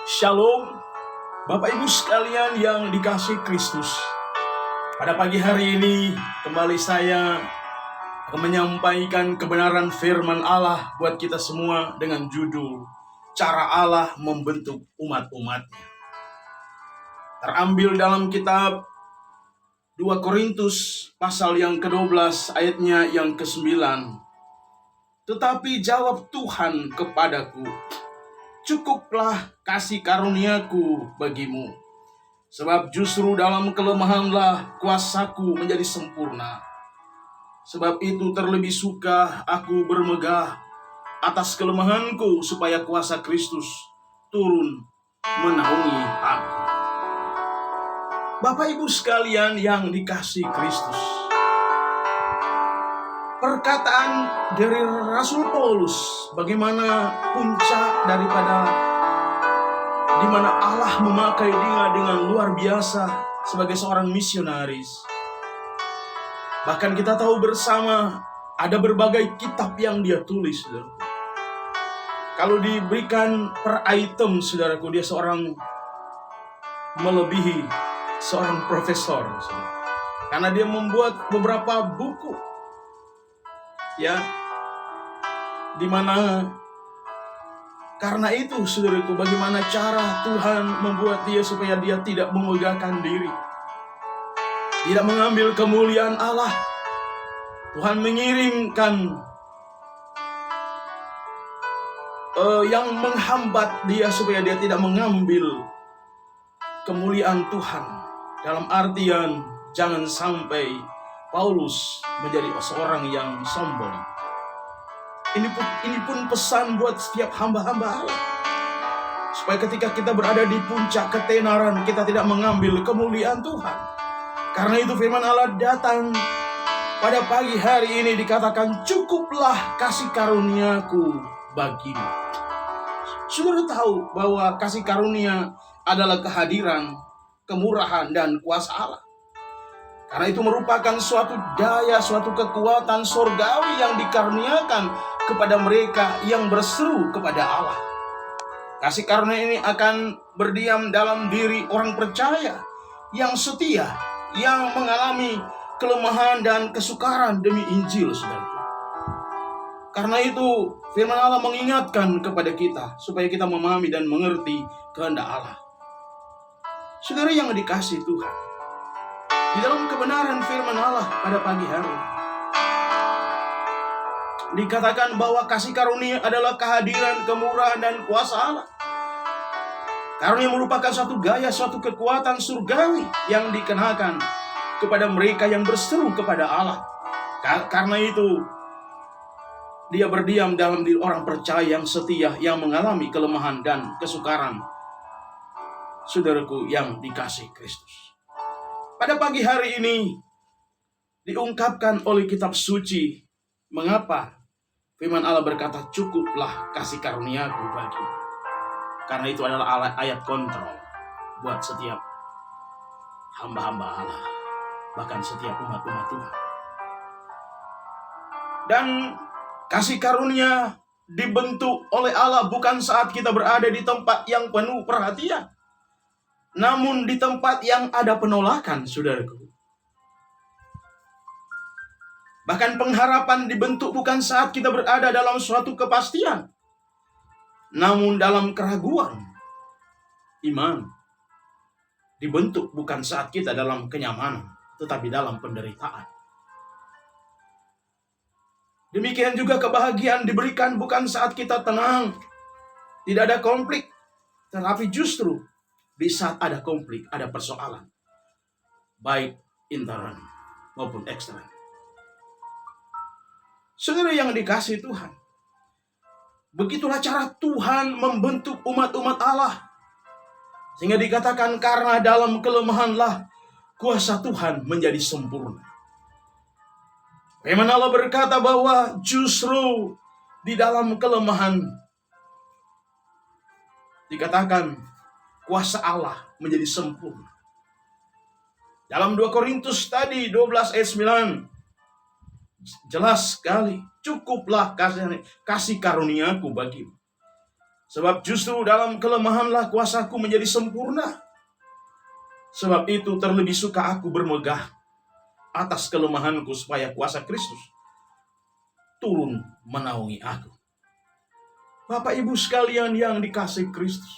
Shalom, Bapak Ibu sekalian yang dikasihi Kristus. Pada pagi hari ini kembali saya akan menyampaikan kebenaran firman Allah buat kita semua dengan judul Cara Allah Membentuk Umat-Umatnya. Terambil dalam kitab 2 Korintus pasal yang ke-12 ayatnya yang ke-9. Tetapi jawab Tuhan kepadaku, cukuplah kasih karuniaku bagimu, sebab justru dalam kelemahanlah kuasaku menjadi sempurna. Sebab itu terlebih suka aku bermegah atas kelemahanku, supaya kuasa Kristus turun menaungi aku. Bapak Ibu sekalian yang dikasihi Kristus, perkataan dari Rasul Paulus bagaimana puncak daripada di mana Allah memakai dia dengan luar biasa sebagai seorang misionaris. Bahkan kita tahu bersama ada berbagai kitab yang dia tulis, saudaraku. Kalau diberikan per item, saudaraku, dia seorang melebihi seorang profesor, saudara. Karena dia membuat beberapa buku, ya, di mana karena itu, saudaraku, bagaimana cara Tuhan membuat dia supaya dia tidak memegahkan diri, tidak mengambil kemuliaan Allah. Tuhan mengirimkan yang menghambat dia supaya dia tidak mengambil kemuliaan Tuhan. Dalam artian, jangan sampai Paulus menjadi seorang yang sombong. Ini pun pesan buat setiap hamba-hamba Allah, supaya ketika kita berada di puncak ketenaran, kita tidak mengambil kemuliaan Tuhan. Karena itu firman Allah datang pada pagi hari ini, dikatakan, cukuplah kasih karuniaku bagimu. Saudara tahu bahwa kasih karunia adalah kehadiran, kemurahan, dan kuasa Allah. Karena itu merupakan suatu daya, suatu kekuatan surgawi yang dikaruniakan kepada mereka yang berseru kepada Allah. Kasih karunia ini akan berdiam dalam diri orang percaya yang setia, yang mengalami kelemahan dan kesukaran demi Injil, saudara. Karena itu firman Allah mengingatkan kepada kita supaya kita memahami dan mengerti kehendak Allah. Saudara yang dikasihi Tuhan, di dalam kebenaran firman Allah pada pagi hari dikatakan bahwa kasih karunia adalah kehadiran, kemurahan, dan kuasa Allah. Karunia merupakan suatu gaya, suatu kekuatan surgawi yang dikenakan kepada mereka yang berseru kepada Allah. Karena itu dia berdiam dalam diri orang percaya yang setia, yang mengalami kelemahan dan kesukaran. Saudaraku yang dikasihi Kristus, pada pagi hari ini diungkapkan oleh kitab suci mengapa firman Allah berkata, cukuplah kasih karuniaku bagimu. Karena itu adalah ayat kontrol buat setiap hamba-hamba Allah, bahkan setiap umat-umat Tuhan. Dan kasih karunia dibentuk oleh Allah bukan saat kita berada di tempat yang penuh perhatian, namun di tempat yang ada penolakan, saudaraku. Bahkan pengharapan dibentuk bukan saat kita berada dalam suatu kepastian, namun dalam keraguan. Iman dibentuk bukan saat kita dalam kenyamanan, tetapi dalam penderitaan. Demikian juga kebahagiaan diberikan bukan saat kita tenang, tidak ada konflik, tetapi justru di saat ada konflik, ada persoalan, baik intern maupun eksternal. Saudara yang dikasihi Tuhan, begitulah cara Tuhan membentuk umat-umat Allah. Sehingga dikatakan, karena dalam kelemahanlah kuasa Tuhan menjadi sempurna. Firman Allah berkata bahwa justru di dalam kelemahan dikatakan kuasa Allah menjadi sempurna. Dalam 2 Korintus tadi 12 ayat 9 jelas sekali, cukuplah kasih karuniaku bagimu. Sebab justru dalam kelemahanlah kuasaku menjadi sempurna. Sebab itu terlebih suka aku bermegah atas kelemahanku, supaya kuasa Kristus turun menaungi aku. Bapak Ibu sekalian yang dikasihi Kristus,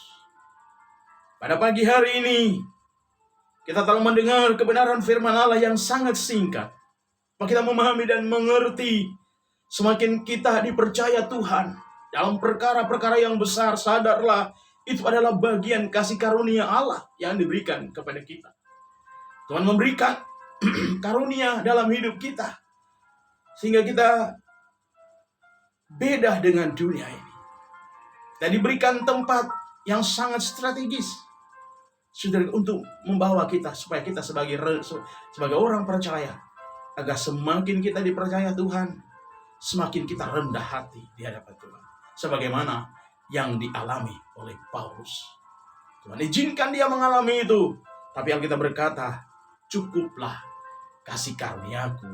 pada pagi hari ini kita telah mendengar kebenaran firman Allah yang sangat singkat. Kita memahami dan mengerti, semakin kita dipercaya Tuhan dalam perkara-perkara yang besar, sadarlah itu adalah bagian kasih karunia Allah yang diberikan kepada kita. Tuhan memberikan karunia dalam hidup kita, sehingga kita beda dengan dunia ini. Dan diberikan tempat yang sangat strategis untuk membawa kita, supaya kita sebagai orang percaya, agar semakin kita dipercaya Tuhan, semakin kita rendah hati di hadapan Tuhan. Sebagaimana yang dialami oleh Paulus. Tuhan izinkan dia mengalami itu. Tapi Alkitab berkata, cukuplah kasih karuniaku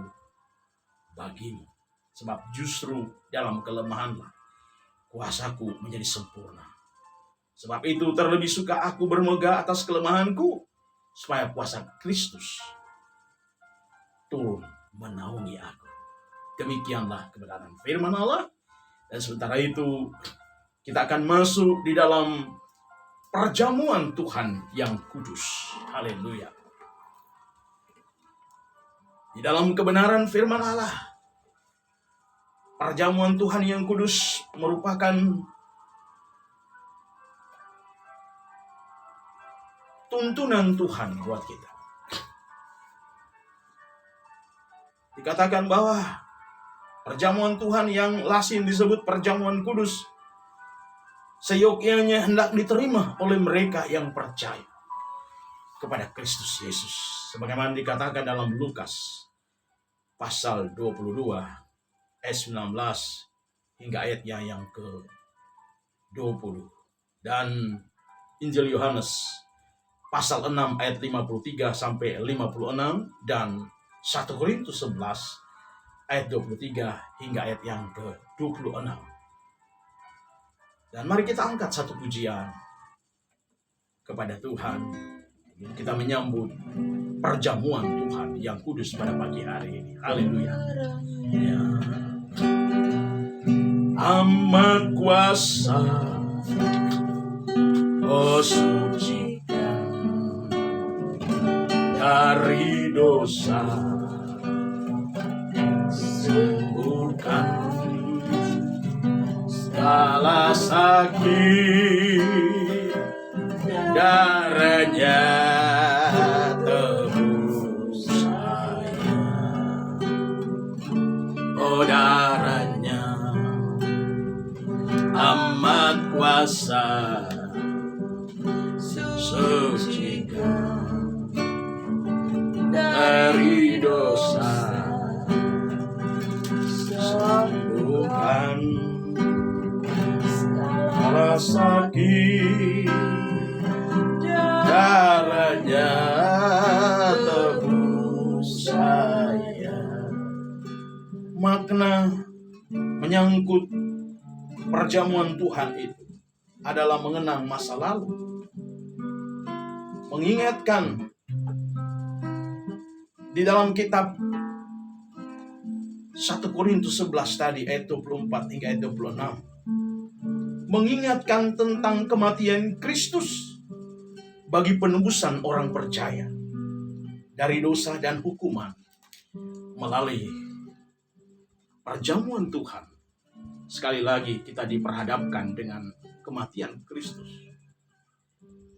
bagimu. Sebab justru dalam kelemahanlah kuasaku menjadi sempurna. Sebab itu terlebih suka aku bermegah atas kelemahanku, supaya kuasa Kristus turun menaungi aku. Demikianlah kebenaran firman Allah. Dan sementara itu kita akan masuk di dalam perjamuan Tuhan yang kudus. Haleluya. Di dalam kebenaran firman Allah, perjamuan Tuhan yang kudus merupakan tuntunan Tuhan buat kita. Dikatakan bahwa perjamuan Tuhan yang lazim disebut perjamuan kudus, seyogyanya hendak diterima oleh mereka yang percaya kepada Kristus Yesus. Sebagaimana dikatakan dalam Lukas pasal 22 ayat 19 hingga ayatnya yang ke-20. Dan Injil Yohanes pasal 6 ayat 53 sampai 56, dan 1 Korintus 11 ayat 23 hingga ayat yang ke-26. Dan mari kita angkat satu pujian kepada Tuhan. Kita menyambut perjamuan Tuhan yang kudus pada pagi hari ini. Haleluya. Ya. Amat kuasa, oh sucikan dari dosa, sembuhkan segala sakit, darahnya tebus saya, oh darahnya amat kuasa, sucikan dari dosa, sembuhkan segala sakit, darahnya tebus saya. Makna menyangkut perjamuan Tuhan itu adalah mengenang masa lalu, mengingatkan di dalam kitab 1 Korintus 11 tadi ayat 24 hingga ayat 26, mengingatkan tentang kematian Kristus bagi penebusan orang percaya dari dosa dan hukuman melalui perjamuan Tuhan. Sekali lagi kita diperhadapkan dengan kematian Kristus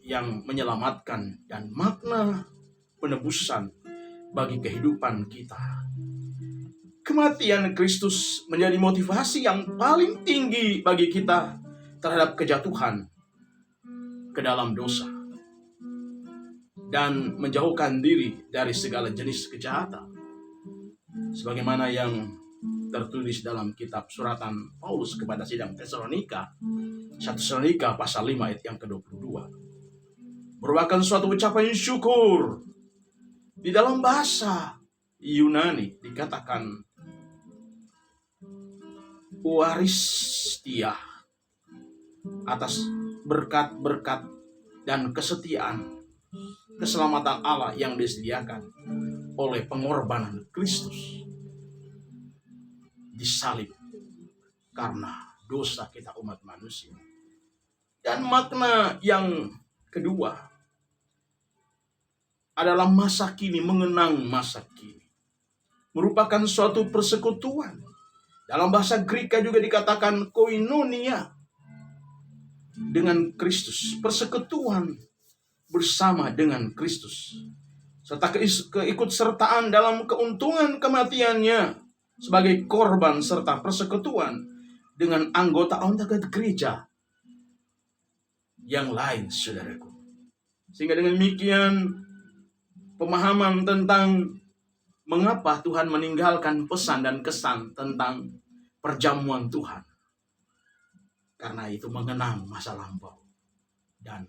yang menyelamatkan dan makna penebusan bagi kehidupan kita. Kematian Kristus menjadi motivasi yang paling tinggi bagi kita terhadap kejatuhan ke dalam dosa dan menjauhkan diri dari segala jenis kejahatan. Sebagaimana yang tertulis dalam kitab suratan Paulus kepada sidang Tesalonika, 1 Tesalonika pasal 5 ayat yang ke-22. Merupakan suatu ucapan syukur. Di dalam bahasa Yunani dikatakan Eucharistia, atas berkat-berkat dan kesetiaan, keselamatan Allah yang disediakan oleh pengorbanan Kristus disalib karena dosa kita umat manusia. Dan makna yang kedua adalah masa kini, mengenang masa kini. Merupakan suatu persekutuan. Dalam bahasa Greka juga dikatakan koinonia dengan Kristus. Persekutuan bersama dengan Kristus. Serta keikutsertaan dalam keuntungan kematiannya sebagai korban serta persekutuan dengan anggota-anggota gereja yang lain, saudaraku. Sehingga dengan demikian pemahaman tentang mengapa Tuhan meninggalkan pesan dan kesan tentang perjamuan Tuhan. Karena itu mengenang masa lampau dan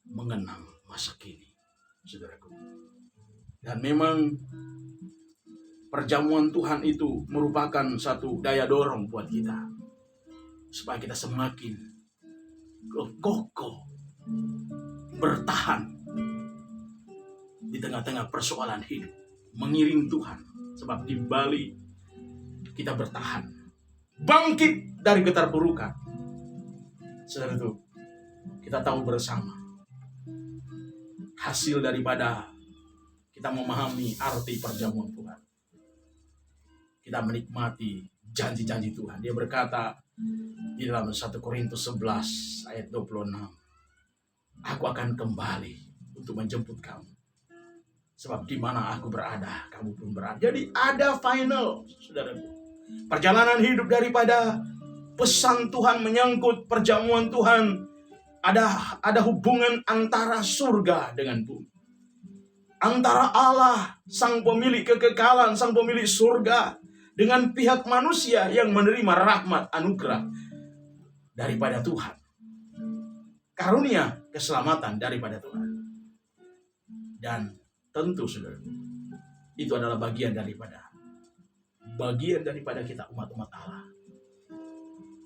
mengenang masa kini, saudaraku. Dan memang perjamuan Tuhan itu merupakan satu daya dorong buat kita. Supaya kita semakin kokoh bertahan di tengah-tengah persoalan hidup, mengiring Tuhan. Sebab di balik kita bertahan, bangkit dari keterpurukan. Saudara itu, kita tahu bersama hasil daripada kita memahami arti perjamuan Tuhan. Kita menikmati janji-janji Tuhan. Dia berkata di dalam 1 Korintus 11 ayat 26, aku akan kembali untuk menjemput kamu. Sebab di mana aku berada, kamu pun berada. Jadi ada final, saudaraku. Perjalanan hidup daripada pesan Tuhan menyangkut perjamuan Tuhan. Ada hubungan antara surga dengan bumi. Antara Allah, sang pemilik kekekalan, sang pemilik surga, dengan pihak manusia yang menerima rahmat anugerah daripada Tuhan. Karunia keselamatan daripada Tuhan. Dan tentu, saudara, itu adalah bagian daripada kita umat-umat Allah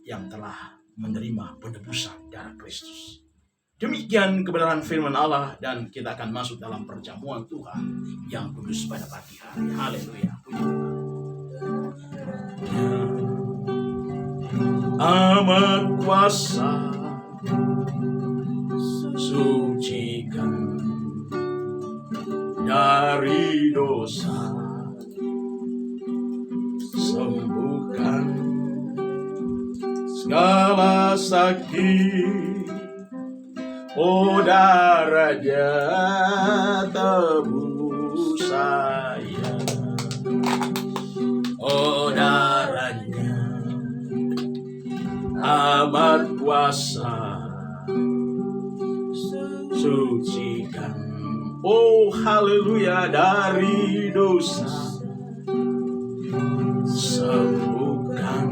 yang telah menerima penebusan darah Kristus. Demikian kebenaran firman Allah, dan kita akan masuk dalam perjamuan Tuhan yang kudus pada pagi hari. Haleluya. Amat kuasa sucikan dari dosa, sembuhkan segala sakit, oh darahnya tebus saya, oh darahnya amat kuasa sucikan, oh haleluya, dari dosa, sembuhkan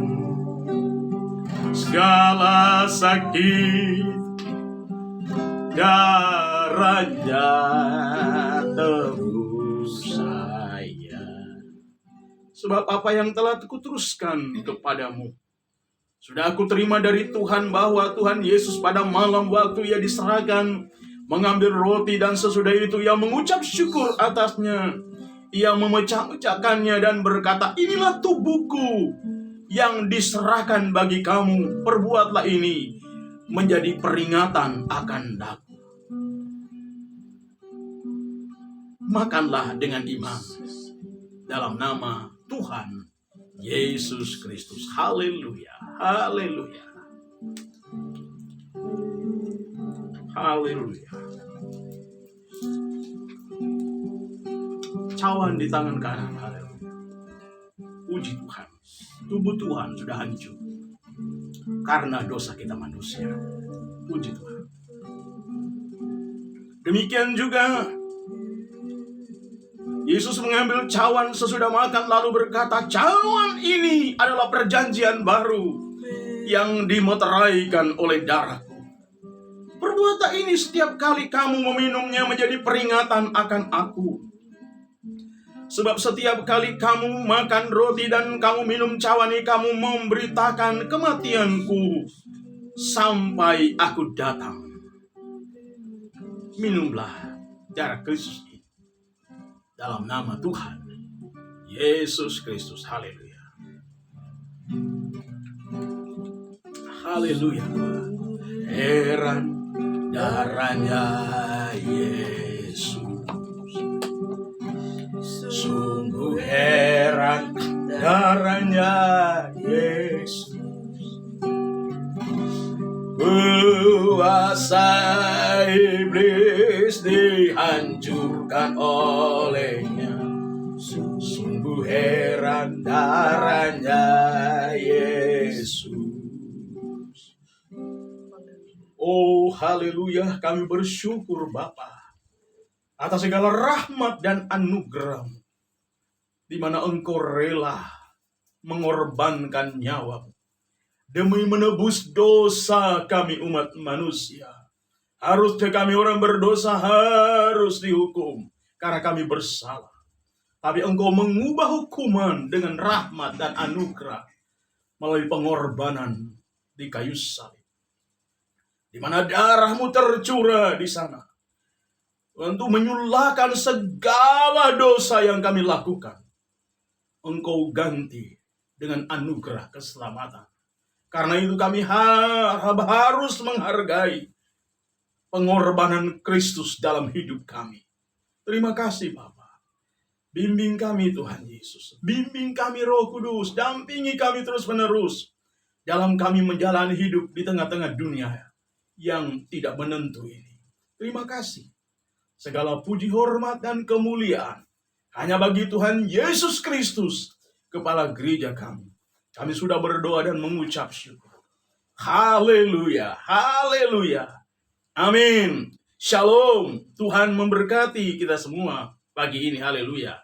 segala sakit, darahnya tebus saya. Sebab apa yang telah kuteruskan kepadamu sudah aku terima dari Tuhan, bahwa Tuhan Yesus pada malam waktu ia diserahkan mengambil roti, dan sesudah itu ia mengucap syukur atasnya. Ia memecah-mecahkannya dan berkata, inilah tubuhku yang diserahkan bagi kamu. Perbuatlah ini menjadi peringatan akan aku. Makanlah dengan iman dalam nama Tuhan Yesus Kristus. Haleluya. Haleluya. Haleluya. Cawan di tangan kanan. Haleluya. Puji Tuhan. Tubuh Tuhan sudah hancur karena dosa kita manusia. Puji Tuhan. Demikian juga Yesus mengambil cawan sesudah makan lalu berkata, cawan ini adalah perjanjian baru yang dimeteraikan oleh darahku. Perbuatlah ini setiap kali kamu meminumnya menjadi peringatan akan aku. Sebab setiap kali kamu makan roti dan kamu minum cawan ini, kamu memberitakan kematianku sampai aku datang. Minumlah darah Kristus ini dalam nama Tuhan Yesus Kristus. Haleluya. Haleluya. Heran darahnya Yesus. Sungguh heran darahnya Yesus. Kuasa iblis dihancurkan olehnya. Sungguh heran darahnya Yesus. Oh haleluya, kami bersyukur Bapa atas segala rahmat dan anugerah di mana Engkau rela mengorbankan nyawa demi menebus dosa kami umat manusia. Harusnya kami orang berdosa harus dihukum karena kami bersalah. Tapi Engkau mengubah hukuman dengan rahmat dan anugerah melalui pengorbanan di kayu salib, di mana darah-Mu tercurah di sana untuk menyulahkan segala dosa yang kami lakukan. Engkau ganti dengan anugerah keselamatan. Karena itu kami harus menghargai pengorbanan Kristus dalam hidup kami. Terima kasih Bapa. Bimbing kami Tuhan Yesus. Bimbing kami Roh Kudus. Dampingi kami terus-menerus dalam kami menjalani hidup di tengah-tengah dunia yang tidak menentu ini. Terima kasih. Segala puji, hormat, dan kemuliaan hanya bagi Tuhan Yesus Kristus, Kepala Gereja kami. Kami sudah berdoa dan mengucap syukur. Haleluya, haleluya. Amin. Shalom. Tuhan memberkati kita semua pagi ini. Haleluya.